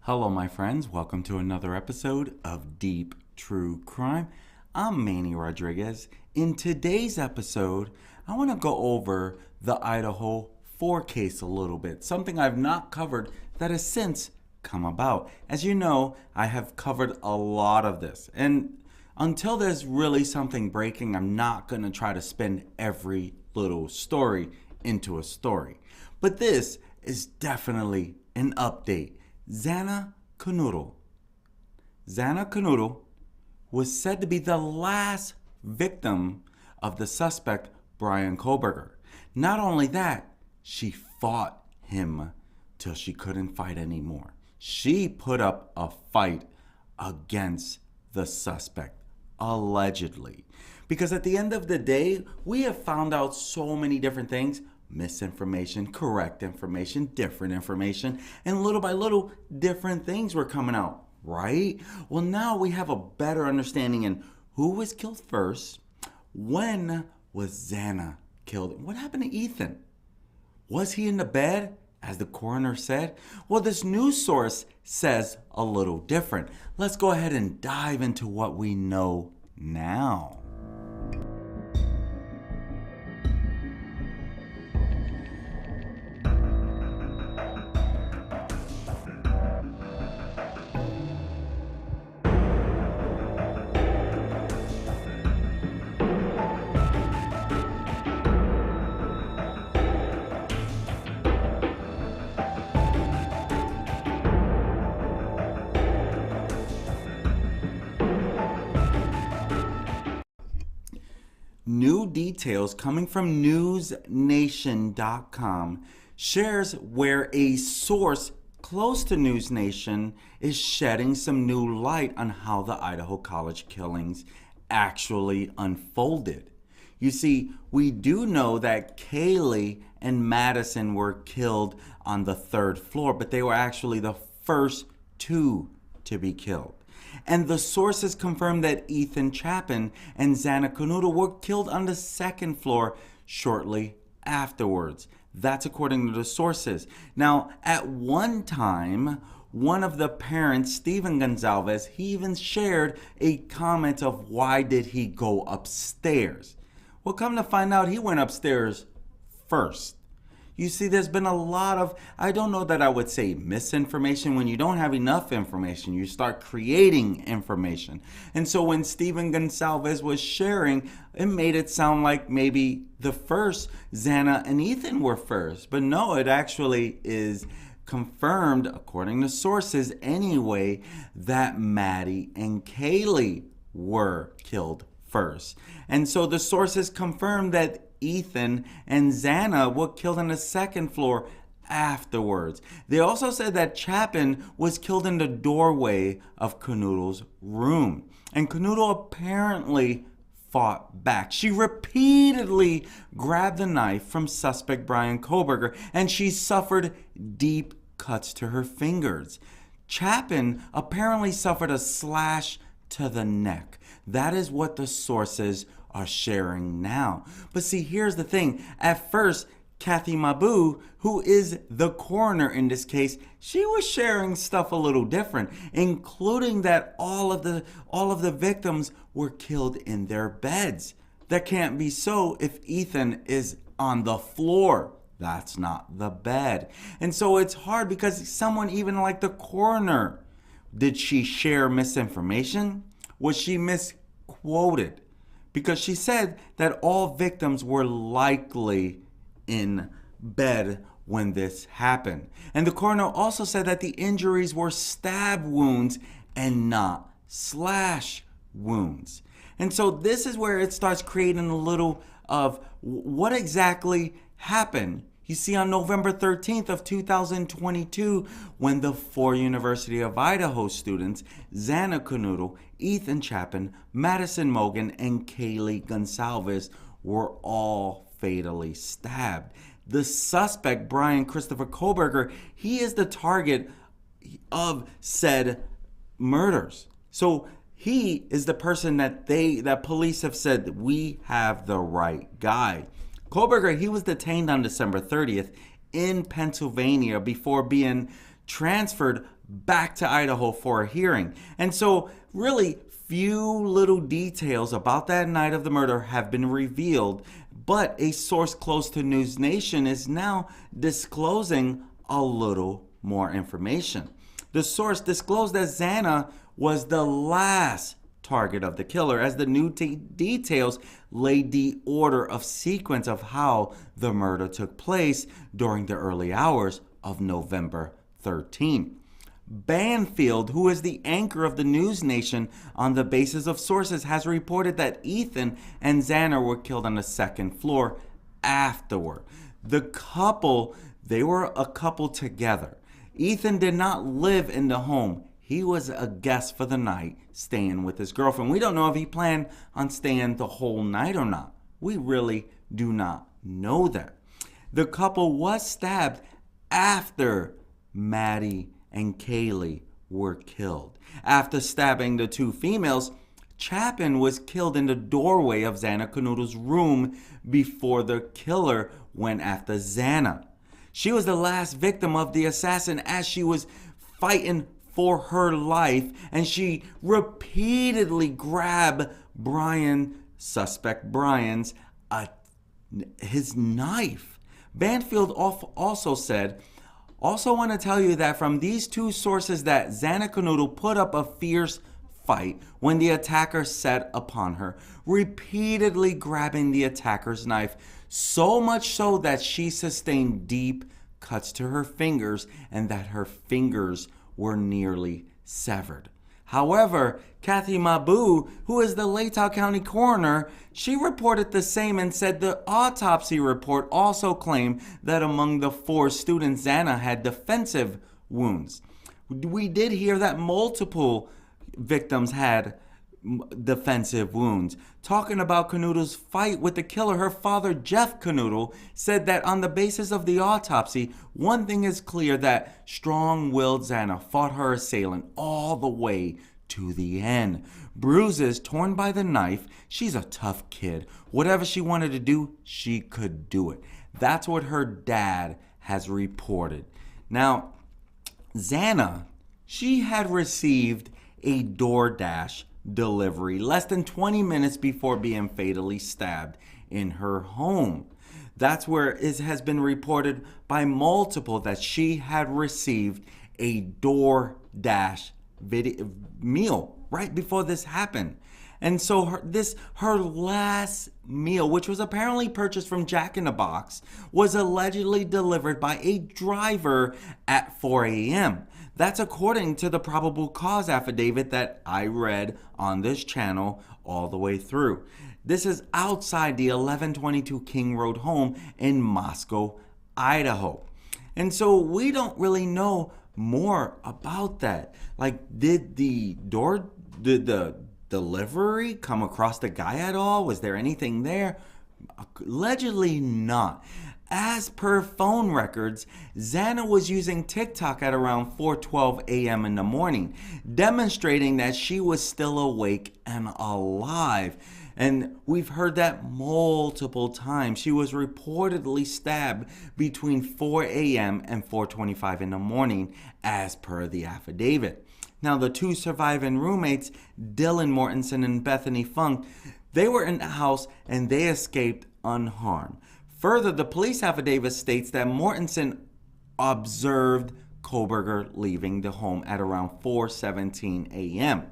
Hello, my friends. Welcome to another episode of Deep True Crime. I'm Manny Rodriguez. In today's episode, I want to go over the Idaho 4 case a little bit, something I've not covered that has since come about. As you know, I have covered a lot of this, and until there's really something breaking, I'm not going to try to spin every little story into a story. But this is definitely an update. Xana Kernodle. Xana Kernodle was said to be the last victim of the suspect, Bryan Kohberger. Not only that, she fought him till she couldn't fight anymore. She put up a fight against the suspect, allegedly. Because at the end of the day, we have found out so many different things. Misinformation, correct information, different information, and little by little, different things were coming out, right? Well, now we have a better understanding in who was killed first, when was Zana killed, what happened to Ethan? Was he in the bed, as the coroner said? Well, this news source says a little different. Let's go ahead and dive into what we know now. New details coming from NewsNation.com shares where a source close to NewsNation is shedding some new light on how the Idaho college killings actually unfolded. You see, we do know that Kaylee and Madison were killed on the 3rd floor, but they were actually the first two to be killed. And the sources confirmed that Ethan Chapin and Xana Kernodle were killed on the 2nd floor shortly afterwards. That's according to the sources. Now, at one time, one of the parents, Stephen Goncalves, he even shared a comment of why did he go upstairs. Well, come to find out, he went upstairs first. You see, there's been a lot of, I don't know that I would say misinformation. When you don't have enough information, you start creating information. And so when Stephen Goncalves was sharing, it made it sound like maybe the first Zana and Ethan were first. But no, it actually is confirmed, according to sources anyway, that Maddie and Kaylee were killed first. And so the sources confirmed that Ethan and Zana were killed on the 2nd floor afterwards. They also said that Chapin was killed in the doorway of Kernodle's room. And Kernodle apparently fought back. She repeatedly grabbed the knife from suspect Bryan Kohberger, and she suffered deep cuts to her fingers. Chapin apparently suffered a slash to the neck. That is what the sources are sharing now. But see, here's the thing. At first, Kathy Mabu, who is the coroner in this case, she was sharing stuff a little different, including that all of the victims were killed in their beds. That can't be so if Ethan is on the floor. That's not the bed. And so it's hard because someone even like the coroner, did she share misinformation? Was she misquoted? Because she said that all victims were likely in bed when this happened. And the coroner also said that the injuries were stab wounds and not slash wounds. And so this is where it starts creating a little of what exactly happened. You see, on November 13th of 2022, when the 4 University of Idaho students, Xana Kernodle, Ethan Chapin, Madison Mogen, and Kaylee Goncalves were all fatally stabbed. The suspect, Bryan Christopher Kohberger, he is the target of said murders. So he is the person that police have said, we have the right guy. Kohberger, he was detained on December 30th in Pennsylvania before being transferred back to Idaho for a hearing. And so really few little details about that night of the murder have been revealed, but a source close to NewsNation is now disclosing a little more information. The source disclosed that Zana was the last target of the killer, as the new details laid the order of sequence of how the murder took place during the early hours of November 13. Banfield, who is the anchor of the NewsNation on the basis of sources, has reported that Ethan and Xana were killed on the second floor afterward. The couple, they were a couple together. Ethan did not live in the home. He was a guest for the night, staying with his girlfriend. We don't know if he planned on staying the whole night or not. We really do not know that. The couple was stabbed after Maddie and Kaylee were killed. After stabbing the two females, Chapin was killed in the doorway of Xana Kernodle's room before the killer went after Zana. She was the last victim of the assassin as she was fighting for her life, and she repeatedly grabbed suspect Bryan's, his knife. Banfield also said, "Also want to tell you that from these two sources that Xana Kernodle put up a fierce fight when the attacker set upon her, repeatedly grabbing the attacker's knife, so much so that she sustained deep cuts to her fingers and that her fingers were nearly severed." However, Kathy Mabu, who is the Latah County coroner, she reported the same and said the autopsy report also claimed that among the 4 students, Xana had defensive wounds. We did hear that multiple victims had defensive wounds. Talking about Kernodle's fight with the killer, her father, Jeff Kernodle, said that on the basis of the autopsy, one thing is clear, that strong-willed Xana fought her assailant all the way to the end. Bruises torn by the knife. She's a tough kid. Whatever she wanted to do, she could do it. That's what her dad has reported. Now, Xana, she had received a DoorDash delivery less than 20 minutes before being fatally stabbed in her home. That's where it has been reported by multiple that she had received a DoorDash meal right before this happened. And so her last meal, which was apparently purchased from Jack in the Box, was allegedly delivered by a driver at 4 a.m. That's according to the probable cause affidavit that I read on this channel all the way through. This is outside the 1122 King Road home in Moscow, Idaho. And so we don't really know more about that. Like, did the delivery come across the guy at all? Was there anything there? Allegedly not. As per phone records, Xana was using TikTok at around 4:12 a.m. in the morning, demonstrating that she was still awake and alive. And we've heard that multiple times. She was reportedly stabbed between 4 a.m. and 4:25 in the morning, as per the affidavit. Now, the 2 surviving roommates, Dylan Mortensen and Bethany Funk, they were in the house and they escaped unharmed. Further, the police affidavit states that Mortensen observed Kohberger leaving the home at around 4:17 a.m.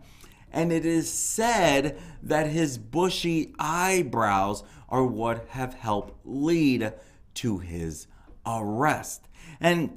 And it is said that his bushy eyebrows are what have helped lead to his arrest. And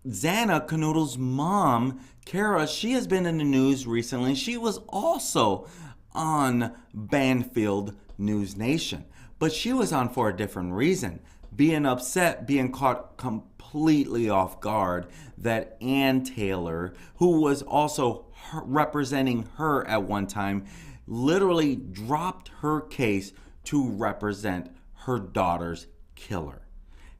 Xana Kernodle's mom, Kara, she has been in the news recently. She was also on Banfield NewsNation. But she was on for a different reason. Being upset, being caught completely off guard that Ann Taylor, who was also representing her at one time, literally dropped her case to represent her daughter's killer.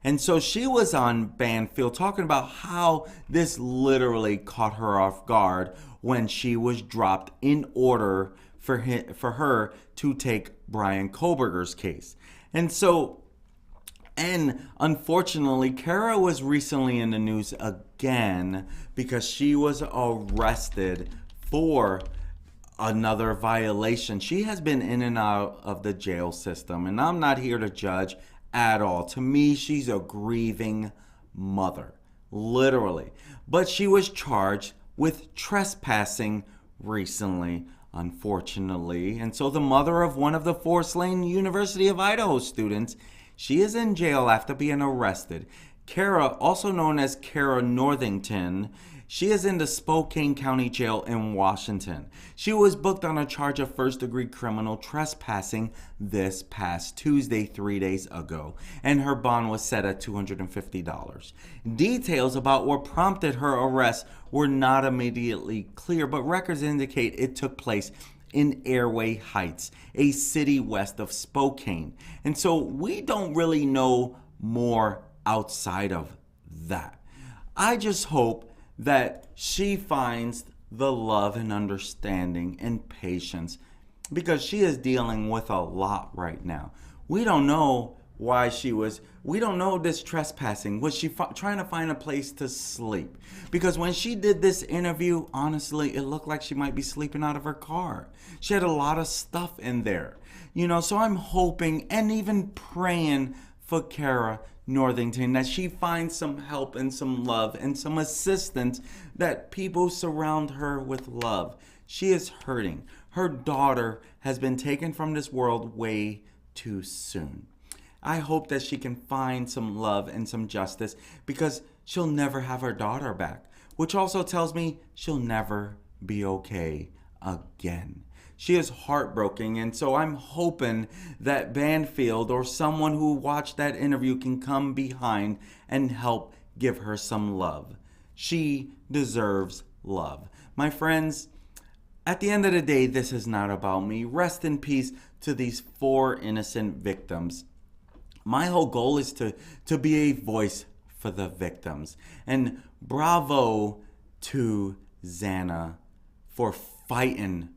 And so she was on Banfield talking about how this literally caught her off guard when she was dropped in order for her to take Bryan Kohberger's case. And so And unfortunately, Kara was recently in the news again because she was arrested for another violation. She has been in and out of the jail system, and I'm not here to judge at all. To me, she's a grieving mother, literally. But she was charged with trespassing recently, unfortunately. And so the mother of one of the four slain University of Idaho students, she is in jail after being arrested. Kara, also known as Kara Northington, she is in the Spokane County Jail in Washington. She was booked on a charge of first-degree criminal trespassing this past Tuesday, 3 days ago, and her bond was set at $250. Details about what prompted her arrest were not immediately clear, but records indicate it took place in Airway Heights, a city west of Spokane. And so we don't really know more outside of that. I just hope that she finds the love and understanding and patience, because she is dealing with a lot right now. We don't know why we don't know this trespassing. Was she trying to find a place to sleep? Because when she did this interview, honestly, it looked like she might be sleeping out of her car. She had a lot of stuff in there. So I'm hoping and even praying for Kara Northington that she finds some help and some love and some assistance, that people surround her with love. She is hurting. Her daughter has been taken from this world way too soon. I hope that she can find some love and some justice, because she'll never have her daughter back, which also tells me she'll never be okay again. She is heartbroken, and so I'm hoping that Banfield or someone who watched that interview can come behind and help give her some love. She deserves love. My friends, at the end of the day, this is not about me. Rest in peace to these four innocent victims. My whole goal is to be a voice for the victims. And bravo to Zana for fighting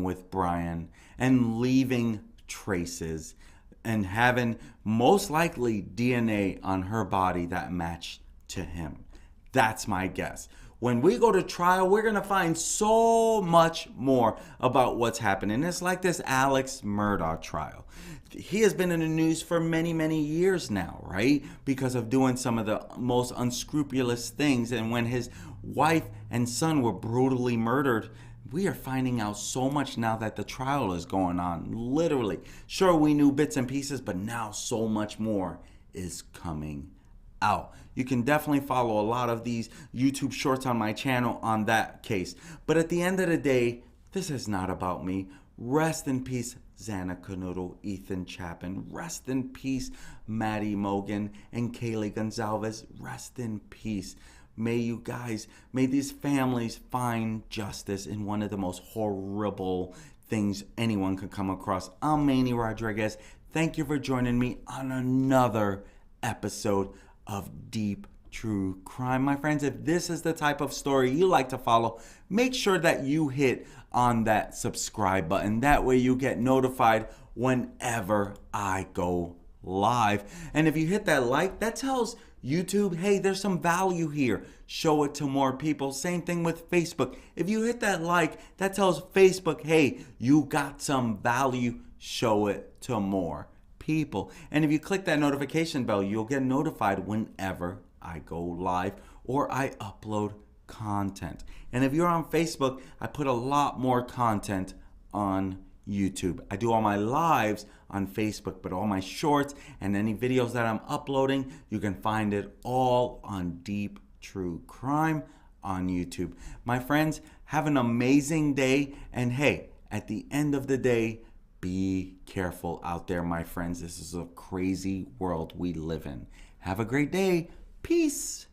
with Bryan and leaving traces and having most likely DNA on her body that matched to him. That's my guess. When we go to trial, we're going to find so much more about what's happening. It's like this Alex Murdaugh trial. He has been in the news for many, many years now, right? Because of doing some of the most unscrupulous things. And when his wife and son were brutally murdered, we are finding out so much now that the trial is going on. Literally. Sure, we knew bits and pieces, but now so much more is coming out. You can definitely follow a lot of these YouTube shorts on my channel on that case. But at the end of the day, this is not about me. Rest in peace, Xana Kernodle, Ethan Chapin. Rest in peace, Maddie Mogen and Kaylee Goncalves. Rest in peace. May these families find justice in one of the most horrible things anyone could come across. I'm Manny Rodriguez. Thank you for joining me on another episode of Deep True Crime. My friends, if this is the type of story you like to follow, make sure that you hit on that subscribe button. That way you get notified whenever I go live. And if you hit that like, that tells YouTube, hey, there's some value here. Show it to more people. Same thing with Facebook. If you hit that like, that tells Facebook, hey, you got some value. Show it to more people. And if you click that notification bell, you'll get notified whenever I go live or I upload content. And if you're on Facebook, I put a lot more content on YouTube. I do all my lives on Facebook, but all my shorts and any videos that I'm uploading, you can find it all on Deep True Crime on YouTube. My friends, have an amazing day. And hey, at the end of the day, be careful out there, my friends. This is a crazy world we live in. Have a great day. Peace.